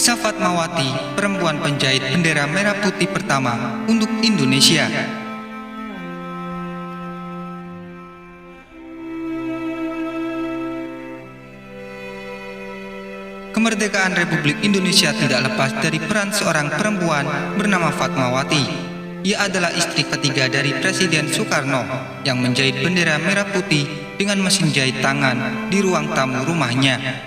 Kisah Fatmawati, perempuan penjahit bendera merah putih pertama untuk Indonesia. Kemerdekaan Republik Indonesia tidak lepas dari peran seorang perempuan bernama Fatmawati. Ia adalah istri ketiga dari Presiden Soekarno yang menjahit bendera merah putih dengan mesin jahit tangan di ruang tamu rumahnya.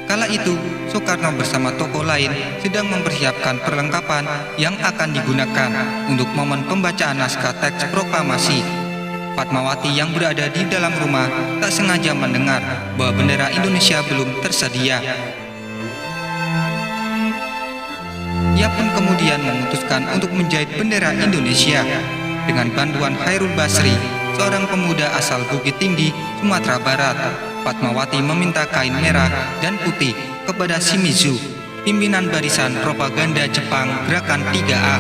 Kala itu, Soekarno bersama tokoh lain sedang mempersiapkan perlengkapan yang akan digunakan untuk momen pembacaan naskah teks proklamasi. Fatmawati yang berada di dalam rumah tak sengaja mendengar bahwa bendera Indonesia belum tersedia. Ia pun kemudian memutuskan untuk menjahit bendera Indonesia. Dengan bantuan Khairul Basri, seorang pemuda asal Bukit Tinggi, Sumatera Barat, Fatmawati meminta kain merah dan putih kepada Shimizu, pimpinan barisan propaganda Jepang Gerakan 3A.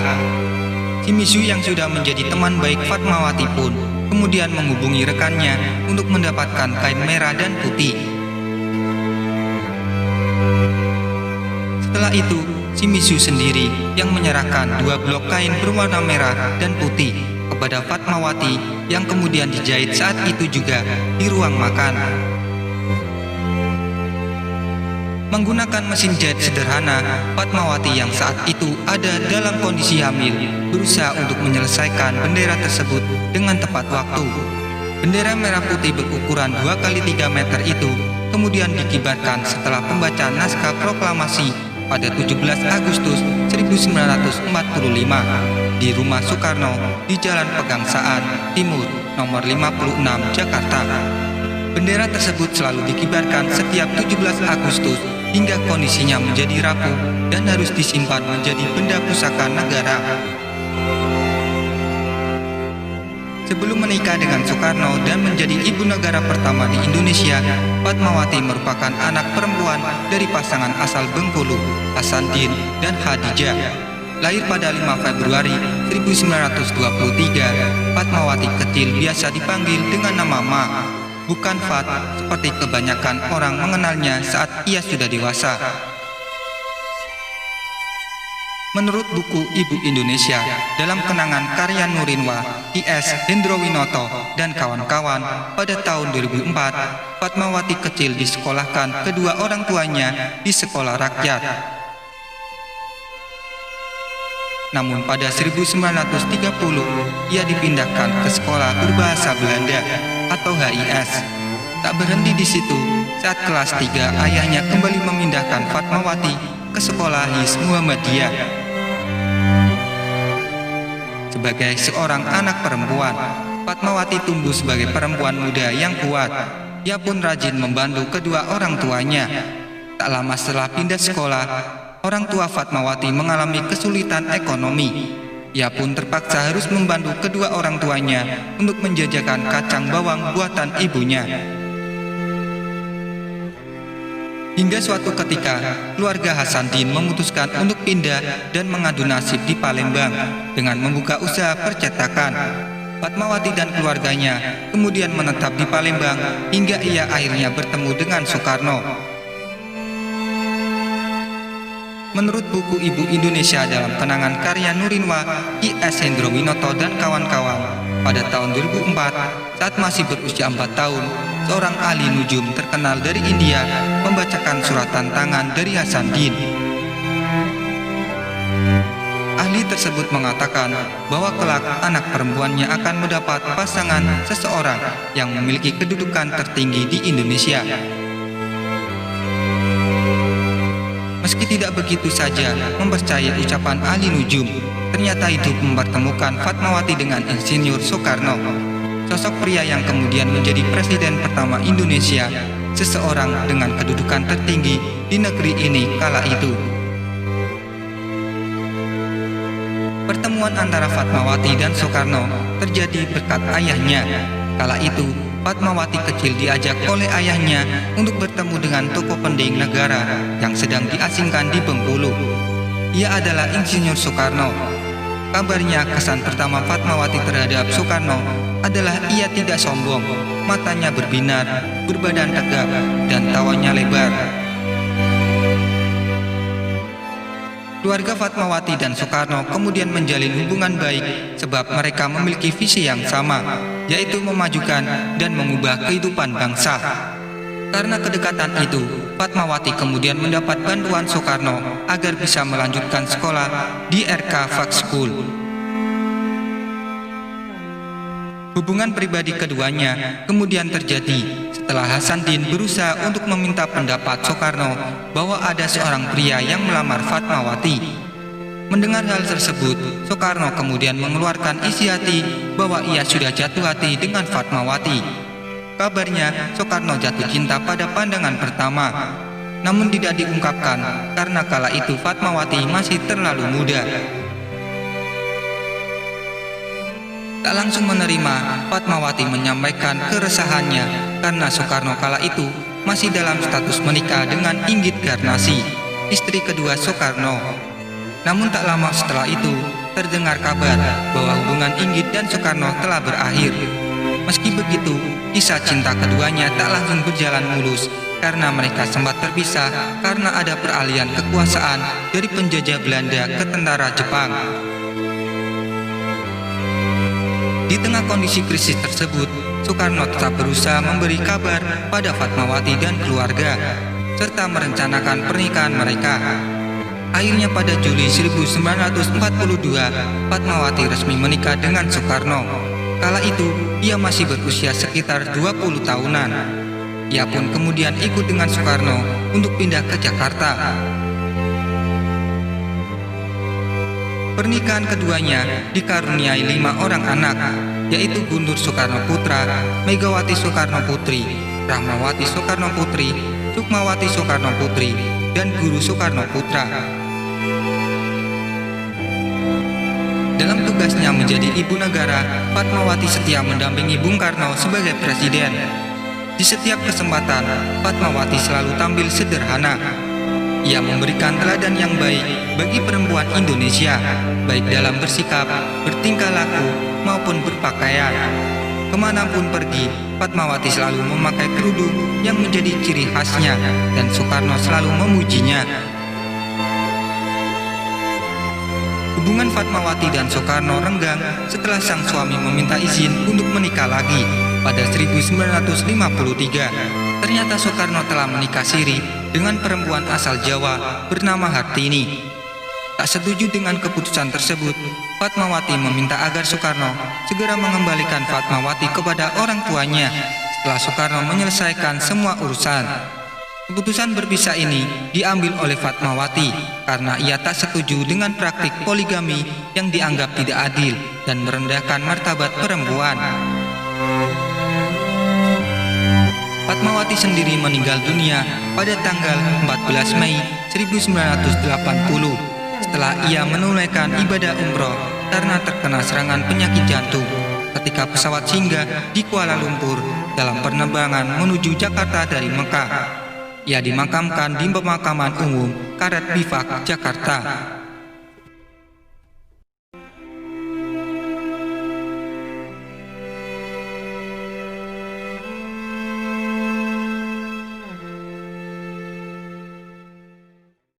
Shimizu yang sudah menjadi teman baik Fatmawati pun kemudian menghubungi rekannya untuk mendapatkan kain merah dan putih. Setelah itu, Shimizu sendiri yang menyerahkan 2 blok kain berwarna merah dan putih kepada Fatmawati yang kemudian dijahit saat itu juga di ruang makan. Menggunakan mesin jahit sederhana, Fatmawati yang saat itu ada dalam kondisi hamil berusaha untuk menyelesaikan bendera tersebut dengan tepat waktu. Bendera merah putih berukuran 2x3 meter itu kemudian dikibarkan setelah pembacaan naskah proklamasi pada 17 Agustus 1945 di Rumah Soekarno di Jalan Pegangsaan Timur nomor 56 Jakarta. Bendera tersebut selalu dikibarkan setiap 17 Agustus hingga kondisinya menjadi rapuh dan harus disimpan menjadi benda pusaka negara. Sebelum menikah dengan Soekarno dan menjadi ibu negara pertama di Indonesia, Fatmawati merupakan anak perempuan dari pasangan asal Bengkulu, Hasanuddin dan Khadijah. Lahir pada 5 Februari 1923, Fatmawati kecil biasa dipanggil dengan nama Ma, bukan Fat seperti kebanyakan orang mengenalnya saat ia sudah dewasa. Menurut buku Ibu Indonesia dalam kenangan karya Nurinwa, I.S. Hendrowinoto dan kawan-kawan pada tahun 2004, Fatmawati kecil disekolahkan kedua orang tuanya di sekolah rakyat. Namun pada 1930 ia dipindahkan ke sekolah berbahasa Belanda atau HIS. Tak berhenti di situ, saat kelas 3 ayahnya kembali memindahkan Fatmawati ke sekolah HIS Muhammadiyah. Sebagai seorang anak perempuan, Fatmawati tumbuh sebagai perempuan muda yang kuat. Ia pun rajin membantu kedua orang tuanya. Tak lama setelah pindah sekolah, orang tua Fatmawati mengalami kesulitan ekonomi. Ia pun terpaksa harus membantu kedua orang tuanya untuk menjajakan kacang bawang buatan ibunya. Hingga suatu ketika, keluarga Hasanuddin memutuskan untuk pindah dan mengadu nasib di Palembang dengan membuka usaha percetakan. Fatmawati dan keluarganya kemudian menetap di Palembang hingga ia akhirnya bertemu dengan Soekarno. Menurut buku Ibu Indonesia dalam kenangan karya Nurinwa, I.S. Hendrowinoto dan kawan-kawan, pada tahun 2004, saat masih berusia 4 tahun, seorang ahli nujum terkenal dari India membacakan surat tantangan dari Hasanuddin. Ahli tersebut mengatakan bahwa kelak anak perempuannya akan mendapat pasangan seseorang yang memiliki kedudukan tertinggi di Indonesia. Meski tidak begitu saja mempercayai ucapan ahli nujum, ternyata hidup mempertemukan Fatmawati dengan Insinyur Soekarno, sosok pria yang kemudian menjadi presiden pertama Indonesia, seseorang dengan kedudukan tertinggi di negeri ini kala itu. Pertemuan antara Fatmawati dan Soekarno terjadi berkat ayahnya. Kala itu, Fatmawati kecil diajak oleh ayahnya untuk bertemu dengan tokoh penting negara yang sedang diasingkan di Bengkulu. Ia adalah Insinyur Soekarno. Kabarnya kesan pertama Fatmawati terhadap Soekarno adalah ia tidak sombong, matanya berbinar, berbadan tegap, dan tawanya lebar. Keluarga Fatmawati dan Soekarno kemudian menjalin hubungan baik sebab mereka memiliki visi yang sama, yaitu memajukan dan mengubah kehidupan bangsa. Karena kedekatan itu, Fatmawati kemudian mendapat bantuan Soekarno agar bisa melanjutkan sekolah di RK Fak School. Hubungan pribadi keduanya kemudian terjadi setelah Hasanuddin berusaha untuk meminta pendapat Soekarno bahwa ada seorang pria yang melamar Fatmawati. Mendengar hal tersebut, Soekarno kemudian mengeluarkan isi hati bahwa ia sudah jatuh hati dengan Fatmawati. Kabarnya, Soekarno jatuh cinta pada pandangan pertama, namun tidak diungkapkan karena kala itu Fatmawati masih terlalu muda. Tak langsung menerima, Fatmawati menyampaikan keresahannya karena Soekarno kala itu masih dalam status menikah dengan Inggit Garnasi, istri kedua Soekarno. Namun tak lama setelah itu, terdengar kabar bahwa hubungan Inggit dan Soekarno telah berakhir. Meski begitu, kisah cinta keduanya tak langsung berjalan mulus karena mereka sempat terpisah karena ada peralihan kekuasaan dari penjajah Belanda ke tentara Jepang. Di tengah kondisi krisis tersebut, Soekarno tetap berusaha memberi kabar pada Fatmawati dan keluarga, serta merencanakan pernikahan mereka. Akhirnya pada Juli 1942, Fatmawati resmi menikah dengan Soekarno. Kala itu, ia masih berusia sekitar 20 tahunan. Ia pun kemudian ikut dengan Soekarno untuk pindah ke Jakarta. Pernikahan keduanya dikaruniai 5 orang anak, yaitu Guntur Soekarno Putra, Megawati Soekarno Putri, Rahmawati Soekarno Putri, Sukmawati Soekarno Putri, dan Guru Soekarno Putra. Dalam tugasnya menjadi ibu negara, Fatmawati setia mendampingi Bung Karno sebagai presiden. Di setiap kesempatan, Fatmawati selalu tampil sederhana. Ia memberikan teladan yang baik bagi perempuan Indonesia, baik dalam bersikap, bertingkah laku, maupun berpakaian. Kemanapun pergi, Fatmawati selalu memakai kerudung yang menjadi ciri khasnya, dan Soekarno selalu memujinya. Hubungan Fatmawati dan Soekarno renggang setelah sang suami meminta izin untuk menikah lagi pada 1953. Ternyata Soekarno telah menikah siri dengan perempuan asal Jawa bernama Hartini. Tak setuju dengan keputusan tersebut, Fatmawati meminta agar Soekarno segera mengembalikan Fatmawati kepada orang tuanya setelah Soekarno menyelesaikan semua urusan. Keputusan berpisah ini diambil oleh Fatmawati karena ia tak setuju dengan praktik poligami yang dianggap tidak adil dan merendahkan martabat perempuan. Fatmawati sendiri meninggal dunia pada tanggal 14 Mei 1980 setelah ia menunaikan ibadah umroh karena terkena serangan penyakit jantung ketika pesawat singgah di Kuala Lumpur dalam penerbangan menuju Jakarta dari Mekah. Ia dimakamkan di pemakaman umum Karet Bifak, Jakarta.